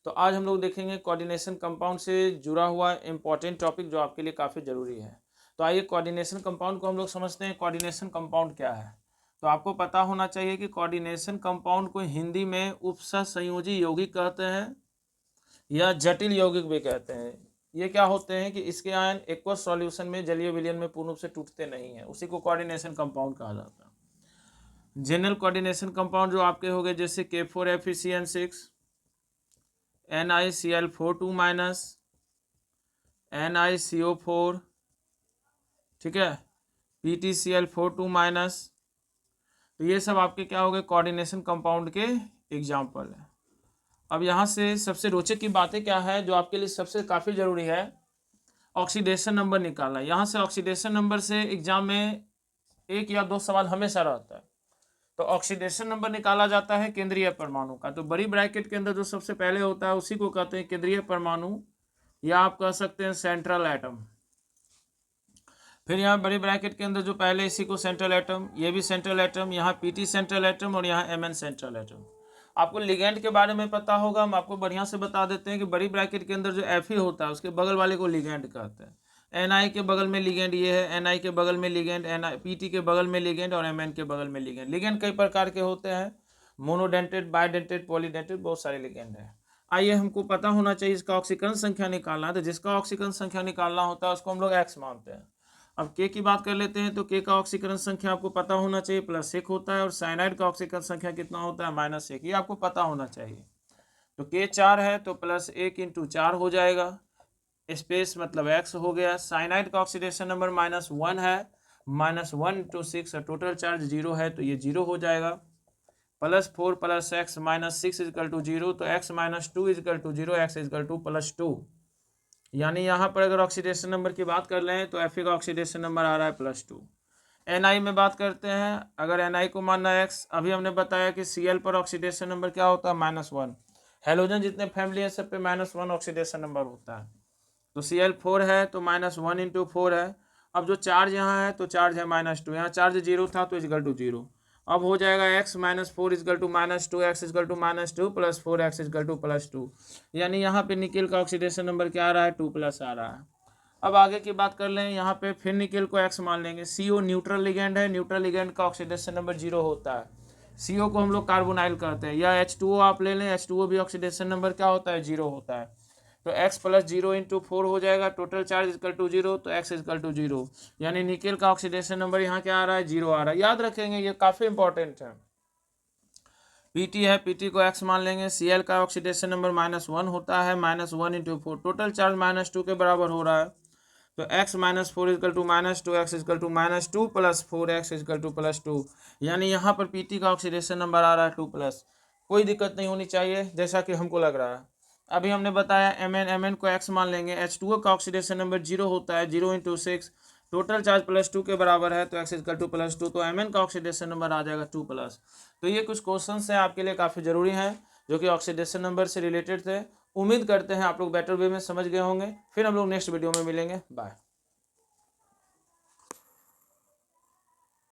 तो आज हम लोग देखेंगे कोऑर्डिनेशन कंपाउंड से जुड़ा हुआ इंपॉर्टेंट टॉपिक जो आपके लिए काफ़ी ज़रूरी है। तो आइए कोऑर्डिनेशन कंपाउंड को हम लोग समझते हैं। कोऑर्डिनेशन कंपाउंड क्या है, तो आपको पता होना चाहिए कि कोऑर्डिनेशन कंपाउंड को हिंदी में उपसहसंयोजी यौगिक कहते हैं या जटिल यौगिक भी कहते हैं। ये क्या होते हैं कि इसके आयन एक्वस सॉल्यूशन में जलीय विलयन में पूर्ण रूप से टूटते नहीं हैं, उसी को कोऑर्डिनेशन कंपाउंड कहा जाता है। जनरल कोऑर्डिनेशन कंपाउंड जो आपके हो गए जैसे K4FeCN6, NiCl4 2-, NiCO4, ठीक है, PtCl4 2-। तो ये सब आपके क्या हो गए कोऑर्डिनेशन कंपाउंड के एग्जाम्पल है। अब यहाँ से सबसे रोचक की बातें क्या है जो आपके लिए सबसे काफ़ी ज़रूरी है, ऑक्सीडेशन नंबर निकालना। यहाँ से ऑक्सीडेशन नंबर से एग्जाम में 1 या 2 सवाल हमेशा रहता है। तो ऑक्सीडेशन नंबर निकाला जाता है केंद्रीय परमाणु का। तो बड़ी ब्रैकेट के अंदर जो सबसे पहले होता है उसी को कहते हैं केंद्रीय परमाणु, या आप कह सकते हैं सेंट्रल एटम। फिर यहाँ बड़ी ब्रैकेट के अंदर जो पहले इसी को सेंट्रल एटम, ये भी सेंट्रल एटम, यहाँ Pt सेंट्रल एटम और यहाँ Mn सेंट्रल एटम। आपको लिगेंड के बारे में पता होगा, हम आपको बढ़िया से बता देते हैं कि बड़ी ब्रैकेट के अंदर जो Fe होता है उसके बगल वाले को लिगेंड कहते हैं। Ni के बगल में लिगेंड ये है, Ni के बगल में लिगेंड, Pt के बगल में लिगेंड और Mn के बगल में लिगेंड। लिगेंड कई प्रकार के होते हैं, मोनोडेंटेड, बायडेंटेड, पॉलीडेंटेड, बहुत सारे लिगेंड हैं। आइए, हमको पता होना चाहिए इसका ऑक्सीकरण संख्या निकालना है। तो जिसका ऑक्सीकरण संख्या निकालना होता है उसको हम लोग X मानते हैं। अब K की बात कर लेते हैं। तो K का ऑक्सीकरण संख्या आपको पता होना चाहिए +1 होता है, और साइनाइड का ऑक्सीकरण संख्या कितना होता है -1। ये आपको पता होना चाहिए। तो K 4 है तो +1 × 4 हो जाएगा, स्पेस मतलब X हो गया। साइनाइड का ऑक्सीडेशन नंबर -1 है, -1 × 6, टोटल चार्ज 0 है तो ये 0 हो जाएगा। +4 + X -6 = 0, तो X - 2 = 0, X = +2। यानी यहाँ पर अगर ऑक्सीडेशन नंबर की बात कर लें तो Fe का ऑक्सीडेशन नंबर आ रहा है +2। Ni में बात करते हैं, अगर Ni को मानना है X, अभी हमने बताया कि Cl पर ऑक्सीडेशन नंबर क्या होता है -1। हेलोजन जितने फैमिली है सब पे -1 ऑक्सीडेशन नंबर होता है। तो Cl4 है तो -1 × 4 है। अब जो चार्ज यहाँ है तो चार्ज है -2, यहाँ चार्ज 0 था तो =0। अब हो जाएगा X - 4 = -2, X = -2 + 4 X = +2। यानी यहाँ पे निकेल का ऑक्सीडेशन नंबर क्या आ रहा है 2+ आ रहा है। अब आगे की बात कर लें, यहाँ पे फिर निकेल को X मान लेंगे। CO न्यूट्रल लिगेंड है, न्यूट्रल लिगेंड का ऑक्सीडेशन नंबर 0 होता है। CO को हम लोग कार्बोनाइल कहते हैं, या H2O आप ले लें, H2O भी ऑक्सीडेशन नंबर क्या होता है 0 होता है। तो X + 0 × 4 हो जाएगा, टोटल चार्ज = 0, तो X = 0। यानी निकेल का ऑक्सीडेशन नंबर यहाँ क्या आ रहा है 0 आ रहा है। याद रखेंगे, ये काफ़ी इंपॉर्टेंट है। Pt है, Pt को X मान लेंगे। Cl का ऑक्सीडेशन नंबर -1 होता है, -1 × 4, टोटल चार्ज -2 के बराबर हो रहा है। तो X - 4 = -2, X = -2 + 4 X = +2। यानी यहाँ पर Pt का ऑक्सीडेशन नंबर आ रहा है 2+। कोई दिक्कत नहीं होनी चाहिए जैसा कि हमको लग रहा है। अभी हमने बताया Mn को X मान लेंगे। H2O का ऑक्सीडेशन नंबर 0 होता है, 0 × 6, टोटल चार्ज +2 के बराबर है, तो X = +2, तो Mn का ऑक्सीडेशन नंबर आ जाएगा 2+। तो ये कुछ क्वेश्चंस हैं आपके लिए काफ़ी ज़रूरी हैं जो कि ऑक्सीडेशन नंबर से रिलेटेड थे। उम्मीद करते हैं आप लोग बेटर वे में समझ गए होंगे। फिर हम लोग नेक्स्ट वीडियो में मिलेंगे। बाय।